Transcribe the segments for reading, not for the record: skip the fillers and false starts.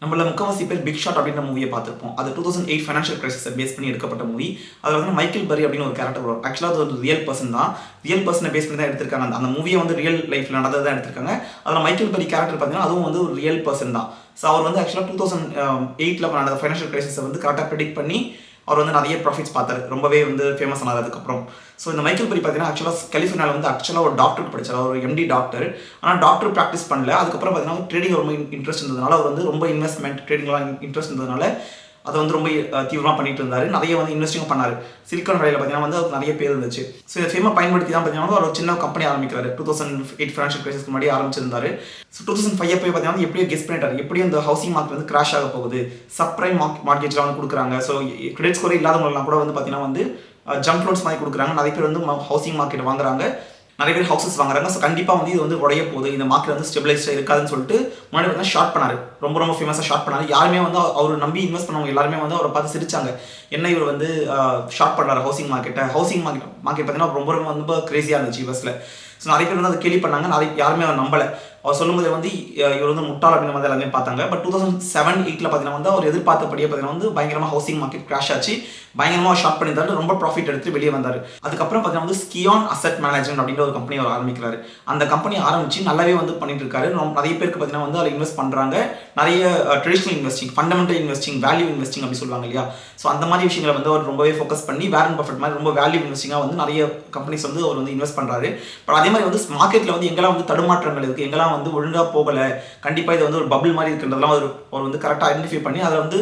நம்மள முக்கால்வாசி பேர் பிக் ஷாட் அப்படின்ற மூவியை பார்த்துருப்போம். அது 2008 ஃபைனான்ஷியல் கிரைசிஸை பேஸ் பண்ணி எடுக்கப்பட்ட மூவி. அதில் வந்து மைக்கேல் பரி அப்படின்னு ஒரு கேரக்டர் வரும். ஆக்சுவலாக அது ஒரு ரியல் பர்சன் தான். ரியல் பர்சனை பேஸ் பண்ணி தான் எடுத்திருக்காங்க. அந்த மூவியை வந்து ரியல் லைஃப்பில் நடந்தது தான் எடுத்திருக்காங்க. அதில் மைக்கேல் பரி கேரக்டர் பார்த்தீங்கன்னா அதுவும் வந்து ஒரு ரியல் பர்சன் தான். ஸோ அவர் வந்து ஆக்சுவலாக 2008 நடந்த ஃபைனான்ஷியல் கிரைசிஸை வந்து கரெக்டாக ப்ரெடிக்ட் பண்ணி அவர் வந்து நிறைய ப்ராஃபிட்ஸ் பார்த்தாரு. ரொம்பவே வந்து ஃபேமஸ் ஆனார் அதுக்கப்புறம். ஸோ இந்த மைக்கேல் பரி பார்த்தீங்கன்னா ஆக்சுவலாக கலிஃபோர்னியாவில் வந்து ஆக்சுவலாக ஒரு டாக்டர் படிச்சார். ஒரு எம்டி டாக்டர். ஆனால் டாக்டர் ப்ராக்டிஸ் பண்ணல. அதுக்கப்புறம் பார்த்தீங்கன்னா ட்ரேடிங் ரொம்ப இன்ட்ரெஸ்ட் இருந்ததுனால அவர் வந்து ரொம்ப இன்வெஸ்ட்மெண்ட் ட்ரேடிங்லாம் இன்ட்ரெஸ்ட் இருந்ததுனால அதை வந்து ரொம்ப தீவிரமாக பண்ணிட்டு இருந்தார். நிறைய வந்து இன்வெஸ்டிங் பண்ணார். சிலிக்கான் வேலையில் பார்த்தீங்கன்னா வந்து அவருக்கு நிறைய பேர் இருந்துச்சு. ஸோ இந்த ஃபேமை பயன்படுத்தி தான் பார்த்தீங்கன்னா அவர் சின்ன கம்பெனி ஆரம்பிக்கிறாரு. 2008 ஃபைனான்ஷியல் கிரைசிஸ்க்கு முன்னாடி ஆரம்பிச்சிருந்தாரு. ஸோ 2005 போய் பார்த்தீங்கன்னா எப்படியோ கெஸ் பண்ணிட்டாரு. எப்படியும் இந்த ஹவுசிங் மார்க்கெட் வந்து கிராஷ் ஆக போகுது. சப்ரைம் மார்க்கெட்லாம் வந்து கொடுக்குறாங்க. ஸோ கிரெடிட் ஸ்கோரே இல்லாதவங்கலாம் கூட வந்து பார்த்தீங்கன்னா வந்து ஜம்ப் லோன்ஸ் மாதிரி கொடுக்குறாங்க. நிறைய பேர் வந்து ஹவுசிங் மார்க்கெட் வாங்குறாங்க. நிறைய பேர் ஹவுசஸ் வாங்குறாங்க. ஸோ கண்டிப்பாக வந்து இது வந்து உடைய போகுது. இந்த மார்க்கெட் வந்து ஸ்டெபிளைஸ்டாக இருக்காதுன்னு சொல்லிட்டு முன்னாடி வந்து ஷார்ட் பண்ணார். ரொம்ப ஃபேமஸாக ஷார்ட் பண்ணார். யாருமே வந்து அவர் நம்பி இன்வெஸ்ட் பண்ணவங்க எல்லாருமே வந்து அவரை பார்த்து சிரிச்சாங்க. என்ன இவர் வந்து ஷார்ட் பண்ணுறாரு ஹவுசிங் மார்க்கெட்டை. ஹவுசிங் மார்க்கெட் பார்த்தீங்கன்னா ரொம்ப கிரேசியாக இருந்துச்சு யூஎஸில். ஸோ நிறைய பேர் வந்து அதை கேள்வி பண்ணாங்க. யாருமே அவர் நம்பலை. அவர் சொல்லும்போது வந்து இவர் வந்து முட்டாள் அப்படின்ற மாதிரி எல்லாமே பார்த்தாங்க. பட் 2007-8 பார்த்தீங்கன்னா வந்து அவர் எதிர்பார்த்தபடியே பார்த்தீங்கன்னா வந்து பயங்கரமாக ஹவுசிங் மார்க்கெட் கிராஷ் ஆச்சு. பயங்கரமாக ஷார்ட் பண்ணியிருந்தாரு. ரொம்ப ப்ராஃபிட் எடுத்து வெளியே வந்தார். அதுக்கப்புறம் பார்த்தீங்கன்னா வந்து ஸ்கியான் அசெட் மேனேஜ்மெண்ட் அப்படின்ற ஒரு கம்பெனி அவர் ஆரம்பிக்கிறாரு. அந்த கம்பெனி ஆரம்பிச்சு நல்லாவே வந்து பண்ணிட்டு இருக்காரு. நிறைய பேருக்கு பார்த்தீங்கன்னா வந்து அதில் இன்வெஸ்ட் பண்ணுறாங்க. நிறைய traditional investing, fundamental investing, value investing அப்படி சொல்லுவாங்க இல்லையா. ஸோ அந்த மாதிரி விஷயங்களை வந்து அவர் ரொம்பவே ஃபோக்கஸ் பண்ணி வாரன் பஃபெட் மாதிரி ரொம்ப வேல்யூ இன்வெஸ்டிங்காக வந்து நிறைய கம்பெனிஸ் வந்து அவர் வந்து இன்வெஸ்ட் பண்ணுறாரு. பட் அதே மாதிரி வந்து மார்க்கெட்டில் வந்து எங்கெல்லாம் வந்து தடுமாற்றங்கள் இருக்குது, எங்கெல்லாம் வந்து ஒழுங்காக போகலை, கண்டிப்பாக இது வந்து ஒரு பபிள் மாதிரி இருக்குன்றதெல்லாம் அவர் வந்து கரெக்டாக ஐடென்டிஃபை பண்ணி அதை வந்து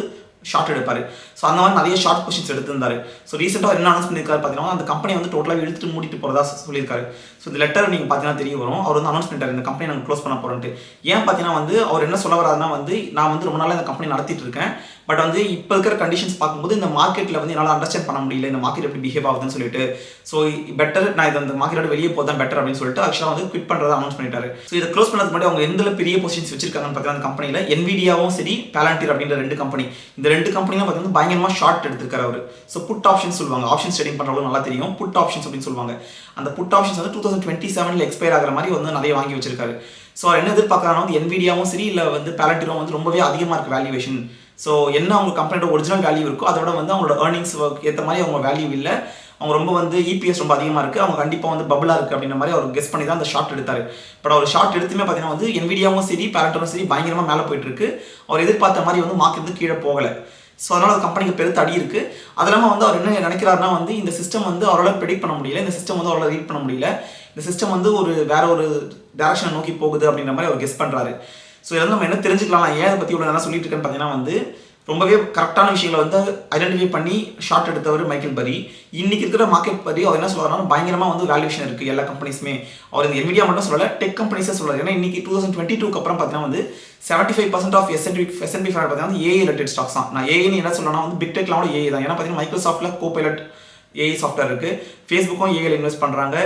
ஷார்ட் எடுப்பார். ஸோ அந்த மாதிரி நிறைய ஷார்ட் பொசிஷன்ஸ் எடுத்திருந்தாரு. ஸோ ரீசெண்டாக என்ன அனௌன்ஸ் பண்ணியிருக்காரு பார்த்தீங்கன்னா அந்த கம்பெனி வந்து டோட்டலாக இழுத்துட்டு மூடிட்டு போகிறதா சொல்லியிருக்காரு. ஸோ இந்த லெட்டர் நீங்கள் பார்த்தீங்கன்னா தெரிய வரும். அவர் வந்து அனௌன்ஸ் பண்ணிட்டார் இந்த கம்பெனி நாங்கள் க்ளோஸ் பண்ண போகிறோன்ட்டு. ஏன் பார்த்தீங்கன்னா வந்து அவர் என்ன சொல்ல வராதுன்னா வந்து நான் வந்து ரொம்ப நாளாக இந்த கம்பெனி நடத்திட்டு இருக்கேன். பட் வந்து இப்போ இருக்கிற கண்டிஷன்ஸ் பார்க்கும்போது இந்த மார்க்கெட்டில் வந்து என்னால் அண்டர்ஸ்டாண்ட் பண்ண முடியல, இந்த மார்க்கெட் எப்படி பிஹேவ் ஆகுதுன்னு சொல்லிட்டு. ஸோ பெட்டர் நான் இது அந்த மார்க்கெட்டோட வெளியே போதான் பெட்டர் அப்படின்னு சொல்லிட்டு ஆக்சுவலாக வந்து குவிட் பண்ணுறதை அனௌன்ஸ் பண்ணிட்டாரு. ஸோ இதை க்ளோஸ் பண்ணதுக்கு முன்னாடி அவங்க எந்த பெரிய பொசிஷன்ஸ் வச்சிருக்காங்கன்னு பார்த்தீங்கன்னா அந்த கம்பெனியில் என்விடியாவும் சரி, பாலண்டியர் அப்படின்ற 2 கம்பெனி. இந்த 2 கம்பெனியும் பார்த்தீங்கன்னா பயங்கரமாக ஷார்ட் எடுத்திருக்காரு அவர். ஸோ புட் ஆப்ஷன்ஸ் சொல்லுவாங்க. ஆப்ஷன்ஸ் ட்ரேடிங் பண்ணுறவங்களுக்கு நல்லா தெரியும். புட் ஆப்ஷன்ஸ் அப்படின்னு சொல்லுவாங்க. அந்த புட் ஆப்ஷன்ஸ் வந்து 2027 எக்ஸ்பயர் ஆகிற மாதிரி வந்து நிறைய வாங்கி வச்சிருக்காரு. ஸோ என்ன எதிர்பார்க்குறாங்கன்னா வந்து என்விடியாவும் சரி இல்லை வந்து பாலண்டியரும் வந்து ரொம்பவே அதிகமாக இருக்குது வேல்யூவேஷன். ஸோ என்ன அவங்க கம்பெனியோட ஒரிஜினல் வேல்யூ இருக்கோ அதோட வந்து அவங்களோட ஏர்னிங்ஸ் ஏற்ற மாதிரி அவங்க வேல்யூ இல்லை. அவங்க ரொம்ப வந்து இபிஎஸ் ரொம்ப அதிகமாக இருக்குது. அவங்க கண்டிப்பாக வந்து பபிளாக இருக்குது அப்படின்ற மாதிரி அவர் கெஸ் பண்ணி தான் அந்த ஷார்ட் எடுத்தார். பட் அவர் ஷார்ட் எடுத்துமே பார்த்தீங்கன்னா வந்து என்விடியாவும் சரி பாலண்டியரும் சரி பயங்கரமாக மேலே போயிட்டு இருக்கு. அவர் எதிர்பார்த்த மாதிரி வந்து மார்க்கெட் வந்து கீழே போகலை. ஸோ அதனால் அந்த கம்பெனிக்கு பெருத்த அடி இருக்குது. அது இல்லாமல் வந்து அவர் என்ன நினைக்கிறாருன்னா வந்து இந்த சிஸ்டம் வந்து அவரால் ப்ரெடிக்ட் பண்ண முடியல, இந்த சிஸ்டம் வந்து அவரால் ரீட் பண்ண முடியல, இந்த சிஸ்டம் வந்து வேற ஒரு டைரக்ஷனை நோக்கி போகுது அப்படின்ற மாதிரி அவர் கெஸ் பண்ணுறாரு. ஸோ இதில் நம்ம என்ன தெரிஞ்சுக்கலாம், ஏன் அதை பற்றி இவ்வளோ நல்லா சொல்லிட்டு இருக்கேன்னு பார்த்தீங்கன்னா வந்து ரொம்பவே கரெக்டான விஷயங்களை வந்து ஐடென்டிஃபை பண்ணி ஷார்ட் எடுத்தவர் மைக்கேல் பரி. இன்னைக்கு இருக்கிற மார்க்கெட் பரி அவர் என்ன சொல்றாருன்னா பயங்கரமாக வந்து வேல்யூஷன் இருக்குது எல்லா கம்பெனிஸுமே. அவர் இந்த என்விடியா மட்டும் சொல்லலை, டெக் கம்பெனிஸே சொல்கிறார். ஏன்னா இன்னைக்கு 2022 அப்புறம் பார்த்தீங்கன்னா வந்து 75% ஆஃப் S&P 500 பார்த்தீங்கன்னா ஏஐ ரிலேட்டட் ஸ்டாக்ஸ் தான். நான் ஏஐன்னு என்ன சொல்லணும்னா வந்து பிக் டெக்லாம் கூட ஏஐ தான். ஏன்னா பார்த்தீங்கன்னா மைக்ரோசாஃப்ட்டில் கோபைலட் ஏஐ சாஃப்ட்வேர் இருக்குது. ஃபேஸ்புக்கும் ஏஐல இன்வெஸ்ட் பண்ணுறாங்க.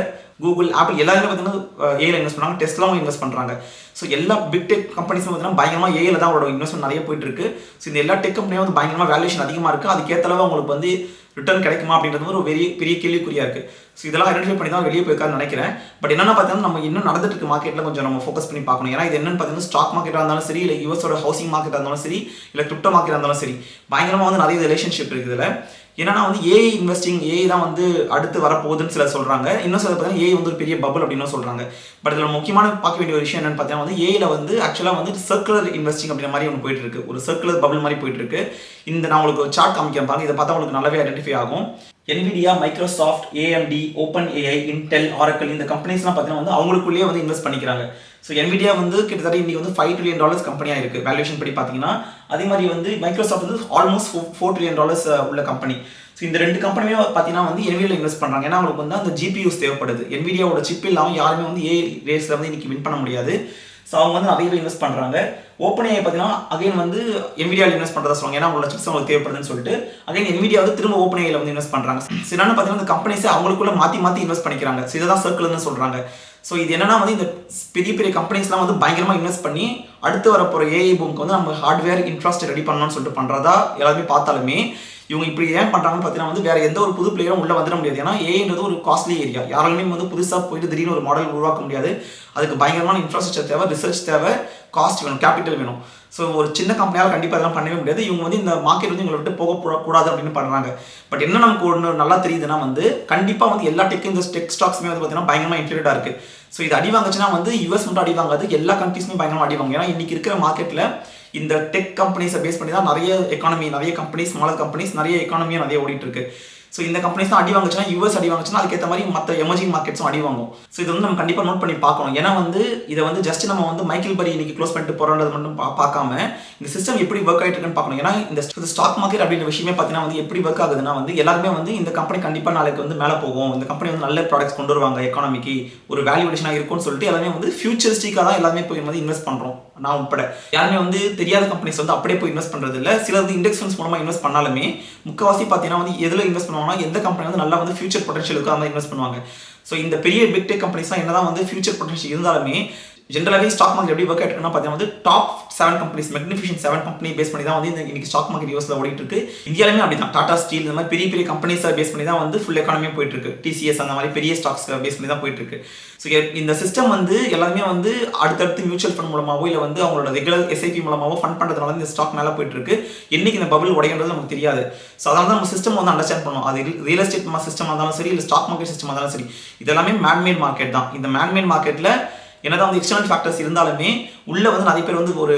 கூகுள், ஆப்பிள் எல்லாருமே பார்த்தீங்கன்னா ஏஐல இன்வெஸ்ட் பண்ணுறாங்க. டெஸ்லாவும் இன்வெஸ்ட் பண்ணுறாங்க. ஸோ எல்லா பிக் டெக் கம்பெனிஸும் பார்த்தீங்கன்னா பயங்கரமாக ஏஐல தான் அவரோட இன்வெஸ்ட்மெண்ட் நிறைய போயிட்டு இருக்கு. ஸோ இந்த எல்லா டெக் கம்பெனியும் வந்து பயங்கரமாக வேல்யூஷன் அதிகமாக இருக்குது. அதுக்கேற்ற அளவு அவங்களுக்கு வந்து ரிட்டர்ன் கிடைக்குமா அப்படின்றது ஒரு பெரிய கேள்விக்குறியாக இருக்குது. ஸோ இதெல்லாம் ஐடென்டிஃபை பண்ணி தான் வெளியே போயிருக்காருன்னு நினைக்கிறேன். பட் என்னென்ன பார்த்தீங்கன்னா நம்ம இன்னும் நடந்துட்டு இருக்க மார்க்கெட்டில் கொஞ்சம் நம்ம ஃபோக்கஸ் பண்ணி பார்க்கணும். ஏன்னா இது என்னன்னு பார்த்தீங்கன்னா ஸ்டாக் மார்க்கெட்டாக இருந்தாலும் சரி, இல்லை யூஎஸோட ஹவுசிங் மார்க்கெட்டாக இருந்தாலும் சரி, இல்லை கிரிப்டோ மார்க்கெட்டாக இருந்தாலும் சரி, பயங்கரமாக வந்து நிறைய ரிலேஷன்ஷிப் இருக்குது இதில். ஏன்னா வந்து ஏஐ இன்வெஸ்டிங், ஏஐ தான் வந்து அடுத்து வரப்போகுதுன்னு சில சொல்கிறாங்க. இன்னும் சில பார்த்தீங்கன்னா ஏஐ வந்து ஒரு பெரிய பபுள் அப்படின்னு சொல்கிறாங்க. பட் இதில் முக்கியமான பார்க்க வேண்டிய ஒரு விஷயம் என்னன்னு பார்த்தீங்கன்னா வந்து ஏஐல வந்து ஆக்சுவலாக வந்து சர்க்குலர் இன்வெஸ்டிங் அப்படின்ற மாதிரி ஒன்று போயிட்டு இருக்கு. ஒரு சர்க்குலர் பபுள் மாதிரி போயிட்டு இருக்கு. இந்த நான் உங்களுக்கு சார்ட் காமிக்கிறேன் பாருங்க. இதை பார்த்தா உங்களுக்கு நல்லாவே ஐடென்டிஃபை ஆகும். Nvidia, Microsoft, AMD, open AI, Intel, Oracle இந்த கம்பெனிஸ்லாம் பார்த்தீங்கன்னா வந்து அவங்களுக்குள்ளேயே வந்து இன்வெஸ்ட் பண்ணிக்கிறாங்க. ஸோ என்விடியா வந்து கிட்டத்தட்ட இன்னைக்கு வந்து $5 trillion கம்பெனியாக இருக்குது வேல்யூஷன் படி பார்த்தீங்கன்னா. அதே மாதிரி வந்து மைக்ரோசாஃப்ட் வந்து ஆல்மோஸ்ட் $4 trillion உள்ள கம்பெனி. ஸோ இந்த 2 கம்பெனியுமே பார்த்தீங்கன்னா வந்து என்விடியாவில் இன்வெஸ்ட் பண்ணுறாங்க. ஏன்னா அவங்களுக்கு வந்து அந்த ஜிபியூஸ் தேவைப்படுது. என்விடியாவோட சிப் இல்லாமல் யாருமே வந்து ஏஐ ரேஸில் வந்து இன்னைக்கு வின் பண்ண முடியாது. ஸோ அவங்க வந்து நிறையவே இன்வெஸ்ட் பண்ணுறாங்க. ஓப்பன் ஏஐ பார்த்தீங்கன்னா அகைன் வந்து என்விடியாவில் இன்வெஸ்ட் பண்ணுறதா சொல்லுவாங்க. ஏன்னா அவங்களோட சிப்ஸ் அவங்களுக்கு தேவைப்படுதுன்னு சொல்லிட்டு அகைன் என்விடியா வந்து திரும்ப ஓப்பன் ஏஐல வந்து இன்வெஸ்ட் பண்ணுறாங்க. ஸோ என்னென்னு பார்த்தீங்கன்னா இந்த கம்பெனிஸை அவங்களுக்குள்ள மாற்றி இன்வெஸ்ட் பண்ணிக்கிறாங்க. ஸோ இதை தான் சர்க்கிள்னு சொல்கிறாங்க. ஸோ இது என்னன்னா வந்து இந்த பெரிய கம்பெனிஸ்லாம் வந்து பயங்கரமாக இன்வெஸ்ட் பண்ணி அடுத்து வரப்போகிற ஏஐ பூமுக்கு வந்து நம்ம ஹார்ட்வேர் இன்ஃப்ராஸ்ட்ரக்சர் ரெடி பண்ணணும்னு சொல்லிட்டு பண்ணுறதா எல்லாருமே பார்த்தாலுமே இவங்க இப்படி ஏன் பண்ணுறாங்கன்னு பார்த்தீங்கன்னா வந்து வேற எந்த ஒரு புது பிளேயரும் உள்ள வந்துட முடியாது. ஏன்னா ஏன்றது ஒரு காஸ்ட்லி ஏரியா. யாராலுமே வந்து புதுசாக போயிட்டு திடீர்னு ஒரு மாடல் உருவாக்க முடியாது. அதுக்கு பயங்கரமான இன்ஃப்ராஸ்ட்ரக்சர் தேவை, ரிசர்ச் தேவை, காஸ்ட் வேணும், கேபிட்டல் வேணும். ஸோ ஒரு சின்ன கம்பெனியால் கண்டிப்பாக அதெல்லாம் பண்ணவே முடியாது. இவங்க வந்து இந்த மார்க்கெட் வந்து இவங்களை விட்டு போகக்கூடாது அப்படின்னு பண்ணுறாங்க. பட் என்ன நமக்கு ஒன்று நல்லா தெரியுதுன்னா வந்து கண்டிப்பாக வந்து எல்லா இந்த டெக் ஸ்டாக்ஸுமே வந்து பார்த்தீங்கன்னா பயங்கரமாக இன்ஃப்ளேட்டாக இருக்குது. ஸோ இது அடி வாங்குச்சுன்னா வந்து யூஎஸ் மட்டும் அடி வாங்காது, எல்லா கண்ட்ரீஸுமே பயங்கரமாக அடி வாங்க. ஏன்னா இன்னைக்கு இருக்கிற மார்க்கெட்டில் இந்த டெக் கம்பெனிஸை பேஸ் பண்ணி தான் நிறைய எக்கானமி, நிறைய கம்பெனிஸ், ஸ்மாலர் கம்பெனிஸ், நிறைய எக்கானமியும் நிறைய ஓடிட்டு இருக்கு. ஸோ இந்த கம்பெனிஸ் தான் அடி வாங்குச்சுன்னா, யூஎஸ் அடி வாங்குச்சுன்னா அதுக்கேற்ற மாதிரி மற்ற எமர்ஜிங் மார்க்கெட்ஸும் அடி வாங்கும். ஸோ இது வந்து நம்ம கண்டிப்பாக நோட் பண்ணி பார்க்கணும். ஏன்னா வந்து இதை வந்து ஜஸ்ட் நம்ம வந்து மைக்கேல் பரி இன்னைக்கு க்ளோஸ் பண்ணிட்டு போகிறது மட்டும் பார்க்காம இந்த சிஸ்டம் எப்படி ஒர்க் ஆகிட்டு இருக்குன்னு பார்க்கணும். ஏன்னா இந்த ஸ்டாக் மார்க்கெட் அப்படின்ற விஷயமே பார்த்தீங்கன்னா வந்து எப்படி ஒர்க் ஆகுதுன்னா வந்து எல்லாருமே வந்து இந்த கம்பெனி கண்டிப்பாக நாளைக்கு வந்து மேலே போகும், இந்த கம்பெனி வந்து நல்ல ப்ராடக்ட்ஸ் கொண்டு வருவாங்க, எக்கானமிக்கு ஒரு வேல்யூவேஷனாக இருக்கும்னு சொல்லிட்டு எல்லாமே வந்து ஃபியூச்சரிஸ்டிக்காக தான் எல்லாமே போய் வந்து இன்வெஸ்ட் பண்ணுறோம். நான் உட்பட யாருமே வந்து தெரியாத கம்பெனிஸ் வந்து அப்படியே போய் இன்வெஸ்ட் பண்ணுறது இல்லை. சிலர் வந்து இண்டெக்ஸ் ஃபண்ட்ஸ் மூலமாக இன்வெஸ்ட் பண்ணாலுமே முக்கால்வாசி பார்த்தீங்கன்னா வந்து எதில் இன்வெஸ்ட் பண்ணுவாங்கன்னா எந்த கம்பெனி வந்து நல்லா வந்து ஃபியூச்சர் பொட்டன்ஷியல் இருக்கோ அந்த இன்வெஸ்ட் பண்ணுவாங்க. ஸோ இந்த பெரிய பிக் டெக் கம்பெனிஸ் தான் என்னதான் வந்து ஃபியூச்சர் பொட்டன்ஷியல் இருந்தாலுமே ஜென்ரலாகவே ஸ்டாக் மார்க்கெட் எப்படி ஒர்க் ஆகிட்டுனா பார்த்தீங்கன்னா வந்து top 7 companies, magnificent 7 company base பண்ணி தான் வந்து இன்னைக்கு ஸ்டாக் மார்க்கெட் யூஎஸ்ல ஓடிட்டு இருக்கு. இந்தியாவிலுமே அப்படி தான் டாடா ஸ்டீல் இந்த மாதிரி பெரிய பெரிய கம்பெனிஸை பேஸ் பண்ணி தான் வந்து ஃபுல் எக்கானமியே போயிட்டு இருக்கு. டிசிஎஸ் அந்த மாதிரி பெரிய ஸ்டாக்ஸ் பேஸ் பண்ணி தான் போயிட்டு இருக்கு. ஸோ இந்த சிஸ்டம் வந்து எல்லாருமே வந்து அடுத்தடுத்து மியூச்சுவல் ஃபண்ட் மூலமாவோ இல்லை வந்து அவங்களோட ரெகுலர் எஸ்ஐபி மூலமாவோ ஃபண்ட் பண்ணுறதுனால இந்த ஸ்டாக் மேலே போயிட்டு இருக்கு. என்னைக்கு இந்த பபிள் உடையன்றது நமக்கு தெரியாது. ஸோ அதனால தான் நம்ம சிஸ்டம் வந்து அண்டர்ஸ்டாண்ட் பண்ணணும். அது ரியல் எஸ்டேட் சிஸ்டமாக இருந்தாலும் சரி, இல்லை ஸ்டாக் மார்க்கெட் சிஸ்டமாக இருந்தாலும் சரி, இதெல்லாமே மேன்மேட் மார்க்கெட் தான். இந்த மேன்மேட் மார்க்கெட்டில் என்னதான் வந்து எக்ஸ்டர்னல் ஃபேக்டர்ஸ் இருந்தாலுமே உள்ள வந்து நிறைய பேர் வந்து ஒரு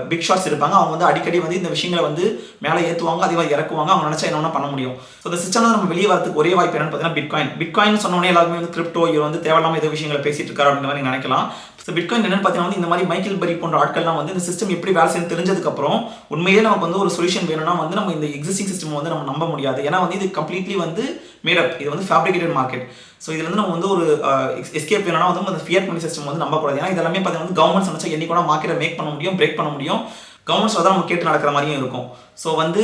பிக் ஷாட்ஸ் இருப்பாங்க. அவங்க வந்து அடிக்கடி வந்து இந்த விஷயங்களை வந்து மேலே ஏற்றுவாங்க, அதே மாதிரி இறக்குவாங்க. அவங்க நினச்சா என்ன பண்ண முடியும். ஸோ இந்த சிஸ்டம் நம்ம வெளியே வரதுக்கு ஒரே வாய்ப்பு என்னன்னு பார்த்தீங்கன்னா பிட்காயின் சொன்னோடனே எல்லாருமே வந்து கிரிப்டோ இது வந்து தேவையில்லாம ஏதோ விஷயங்களை பேசிட்டு இருக்காரு அப்படின்ற மாதிரி நினைக்கலாம். ஸோ பிட்காயின் என்னன்னு பார்த்தீங்கன்னா வந்து இந்த மாதிரி மைக்கேல் பரி போன்ற ஆட்கள்லாம் வந்து இந்த சிஸ்டம் எப்படி வேலை செய்யணும் தெரிஞ்சதுக்கப்புறம் உண்மையிலே நமக்கு வந்து ஒரு சொல்யூஷன் வேணும்னா வந்து நம்ம இந்த எக்ஸிஸ்டிங் சிஸ்டம் வந்து நம்ம நம்ப முடியாது. ஏன்னா வந்து இது கம்ப்ளீட்லி வந்து மேடப், இது வந்து ஃபேப்ரிகேட்டட் மார்க்கெட். ஸோ இதுல வந்து நம்ம வந்து ஒரு எஸ்கேப் வேணும்னா வந்து அந்த ஃபியட் மணி சிஸ்டம் வந்து நம்பக்கூடாது. ஏன்னா இதெல்லாமே பார்த்தீங்கன்னா வந்து கவர்மெண்ட்ஸ் நினச்சா என்னைக்கு கூட மார்க்கெட்டை மேக் பண்ண முடியும், பிரேக் பண்ண முடியும். கவர்மெண்ட்ஸ் தான் நம்ம கேட்டு நடக்கிற மாதிரியும் இருக்கும். ஸோ வந்து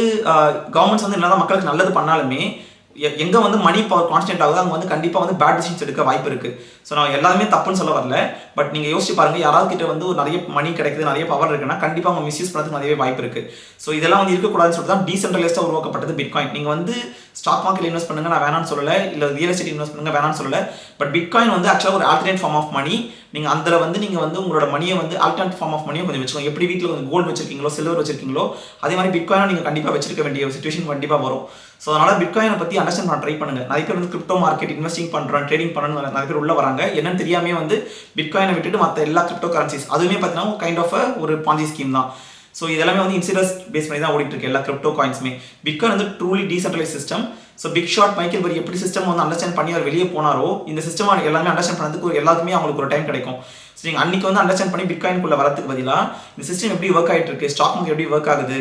கவர்மெண்ட்ஸ் வந்து என்னதான் மக்களுக்கு நல்லது பண்ணாலுமே எங்கே வந்து மணி பவர் கான்ஸ்டன்ட் ஆகுது அங்கே வந்து கண்டிப்பாக வந்து பேட் டிசிஷன்ஸ் எடுக்க வாய்ப்பு இருக்குது. ஸோ நான் எல்லாருமே தப்புன்னு சொல்ல வரல. பட் நீங்கள் யோசிச்சு பாருங்கள், யாராவது கிட்ட வந்து ஒரு நிறைய மணி கிடைக்குது, நிறைய பவர் இருக்குன்னா கண்டிப்பாக அவங்க மிஸ்யூஸ் பண்ணுறதுக்கு நிறைய வாய்ப்பு இருக்குது. ஸோ இதெல்லாம் வந்து இருக்கக்கூடாதுன்னு சொல்லிட்டு தான் டீசென்ட்ரலைஸ்டாக உருவாக்கப்பட்டது பிட்காயின். நீங்கள் வந்து ஸ்டாக் மார்க்கெட் இன்வெஸ்ட் பண்ணுங்க நான் வேணான்னு சொல்லலை, இல்லை ரியல் எஸ்டேட் இன்வெஸ்ட் பண்ணுங்க வேணான்னு சொல்லலை. பட் பிட்காயின் வந்து ஆக்சுவலாக ஒரு ஆல்டர்னேட் ஃபார்ம் ஆஃப் மணி. நீங்கள் அதில் வந்து நீங்கள் வந்து உங்களோட மணியை வந்து ஆல்டர்னேட் ஃபார்ம் ஆஃப் மணியை கொஞ்சம் வச்சுக்கோங்க. எப்படி வீட்டில் வந்து கோல்டு வச்சிருக்கீங்களோ, சில்வர் வச்சிருக்கீங்களோ, அதே மாதிரி பிட்காயினை நீங்கள் கண்டிப்பாக வச்சிருக்க வேண்டிய சிச்சுவேஷன் கண்டிப்பாக வரும். ஸோ அதனால் பிட்காயினை பற்றி அண்டர்ஸ்டாண்ட் பண்ண ட்ரை பண்ணுங்க. நிறைய பேர் வந்து கிரிப்டோ மார்க்கெட் இன்வெஸ்டிங் பண்ணுறோம், ட்ரேடிங் பண்ணணும் நிறைய பேர் உள்ள வராங்க. என்னன்னு தெரியாமே வந்து பிட்காயினை விட்டுட்டு மற்ற எல்லா கிரிப்டோ கரன்சிஸ் அதுவுமே பார்த்தீங்கன்னா கைண்ட் ஆஃப் ஒரு பாஞ்சி ஸ்கீம் தான். ஸோ இதெல்லாமே வந்து இன்சிடர்ஸ் பேஸ் பண்ணி தான் ஓடிட்டு இருக்கு எல்லா கிரிப்டோ காயின்ஸுமே. பிட்காயின் வந்து truly decentralise system. So big shot Michael Burry எப்படி சிஸ்டம் வந்து அண்டர்ஸ்டாண்ட் பண்ணி அவர் வெளியே போனாரோ இந்த சிஸ்டம் எல்லாமே அண்டர்ஸ்டாண்ட் பண்ணதுக்கு எல்லாருக்குமே அவங்களுக்கு ஒரு டைம் கிடைக்கும். ஸோ நீங்கள் அன்றைக்கி வந்து அண்டர்ஸ்டாண்ட் பண்ணி பிட்காயின்குள்ளே வரதுக்கு பதிலாக இந்த சிஸ்டம் எப்படி ஒர்க் ஆகிட்டு இருக்கு, ஸ்டாக் மார்க்கெட் எப்படி ஒர்க் ஆகுது,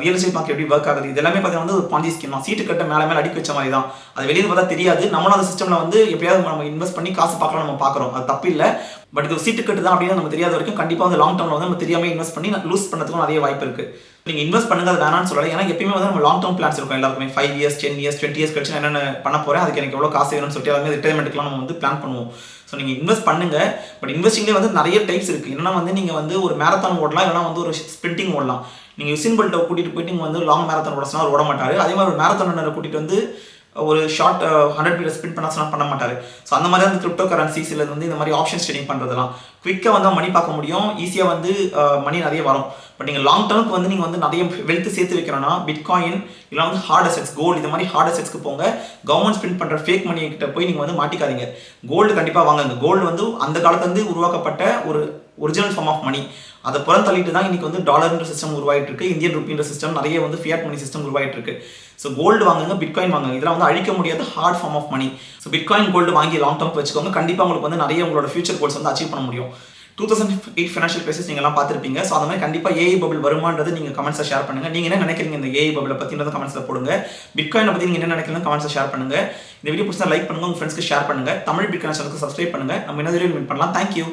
ரியல் எஸ்டேட் மார்க்கெட் எப்படி ஒர்க் ஆகுது, இது எல்லாமே பார்த்தீங்கன்னா வந்து ஒரு பாஞ்சி ஸ்கீம் தான். சீட்டு கட்ட மேலே அடிக்க வச்ச மாதிரி தான். அது வெளியே பார்த்தா தெரியாது. நம்மளும் அந்த சிஸ்டமில் வந்து எப்படியாவது நம்ம இன்வெஸ்ட் பண்ணி காசு பார்க்கலாம், நம்ம பார்க்குறோம், அது தப்பு இல்லை. பட் இது ஒரு சீட்டு கட்டு தான் அப்படின்னு நமக்கு தெரியாத வரைக்கும் கண்டிப்பாக வந்து லாங் டர்மில் வந்து நம்ம தெரியாமல் இன்வெஸ்ட் பண்ணி லூஸ் பண்ணுறதுக்கும் நிறைய வாய்ப்பு இருக்குது. நீங்கள் இன்வெஸ்ட் பண்ணுங்க, அது வேணான்னு சொல்லலை. ஏன்னா எப்பயுமே வந்து நம்ம லாங் டர்ம் பிளான்ஸ் இருக்கும் எல்லாருக்குமே. 5 years 10 years 20 years கழிச்சு நான் என்னென்ன பண்ண போகிறேன், அதுக்கு எனக்கு எவ்வளோ காசு வேணும்னு சொல்லிட்டு எல்லாமே ரிட்டைர்மெண்ட்டுக்குலாம் நம்ம வந்து பிளான் பண்ணுவோம். ஸோ நீங்கள் இன்வெஸ்ட் பண்ணுங்க. பட் இன்வெஸ்டிங்லேயே வந்து நிறைய டைப்ஸ் இருக்குது. என்னன்னா வந்து நீங்கள் வந்து ஒரு மேரத்தான் ஓடலாம், இல்லைனா வந்து ஒரு ஸ்பிரிண்டிங் ஓடலாம். நீங்கள் யுசேன் போல்ட்டை கூட்டிகிட்டு போயிட்டு நீங்கள் வந்து லாங் மேரத்தான் ஓட சொன்னால் ஓட மாட்டார். அதே மாதிரி ஒரு மேரத்தான் ரன்னரை கூட்டிகிட்டு வந்து ஒரு ஷார்ட் 100 மீட்டர் ஸ்பின் பண்ண மாட்டார். ஸோ அந்த மாதிரி வந்து கிரிப்டோ கரன்சிஸ் இல்லை வந்து இந்த மாதிரி ஆப்ஷன்ஸ் ட்ரேடிங் பண்ணுறதுலாம் குவிக்காக வந்து மணி பார்க்க முடியும், ஈஸியாக வந்து மணி நிறைய வரும். பட் நீங்கள் லாங் டர்முக்கு வந்து நீங்கள் வந்து நிறைய வெல்த் சேர்த்து வைக்கிறோன்னா பிட்காயின் இல்லை வந்து ஹார்ட் அசெட்ஸ், கோல்டு, இந்த மாதிரி ஹார்ட் அசெட்ஸ்க்கு போங்க. கவர்மெண்ட் ஸ்பின் பண்ணுற ஃபேக் மணி கிட்ட போய் நீங்கள் வந்து மாட்டிக்காதீங்க. கோல்டு கண்டிப்பாக வாங்குங்க. கோல்டு வந்து அந்த காலத்துலேருந்து உருவாக்கப்பட்ட ஒரு ஒரிஜினல் ஃபார்ம் ஆஃப் மணி. அதை புறம் தள்ளிட்டு தான் இன்றைக்கி வந்து டாலர்ன்ற சிஸ்டம் உருவாயிட்டு இருக்கு, இந்தியன் ருப்பின்ற சிஸ்டம், நிறைய வந்து ஃபியாட் மணி சிஸ்டம் உருவாயிட்டு இருக்கு. ஸோ கோல்டு வாங்குங்க, பிட்காயின் வாங்குங்க. இதெல்லாம் வந்து அழிக்க முடியாத hard form of money. So bitcoin gold வாங்கி லாங் டர்ம் வச்சுக்கோங்க. கண்டிப்பாக உங்களுக்கு வந்து நிறைய உங்களோட ஃபியூச்சர் கோல்ஸ் வந்து அச்சீவ் பண்ண முடியும். 2008 ஃபைனான்ஷியல் கிரைசிஸ் நீங்கள்லாம் பார்த்துருப்பீங்க. ஸோ அந்த மாதிரி கண்டிப்பாக ஏஐ பபிள் வருமானது நீங்கள் கமெண்ட்ஸை ஷேர் பண்ணுங்கள். நீங்கள் என்ன நினைக்கிறீங்க இந்த ஏஐ பபிளை பற்றினது கமெண்ட்ஸில் போடுங்க. பிட்காயினை பற்றி நீங்கள் என்ன நினைக்கிறீங்க கமெண்ட்ஸை ஷேர் பண்ணுங்கள். இந்த வீடியோ பிடிச்சா லைக் பண்ணுங்கள், உங்கள் ஃப்ரெண்ட்ஸ்க்கு ஷேர் பண்ணுங்கள். தமிழ் பிட்காயின் சேனலுக்கு சப்ஸ்கிரைப் பண்ணுங்கள். நம்ம என்ன வீடியோ மீட் பண்ணலாம். தேங்க்யூ.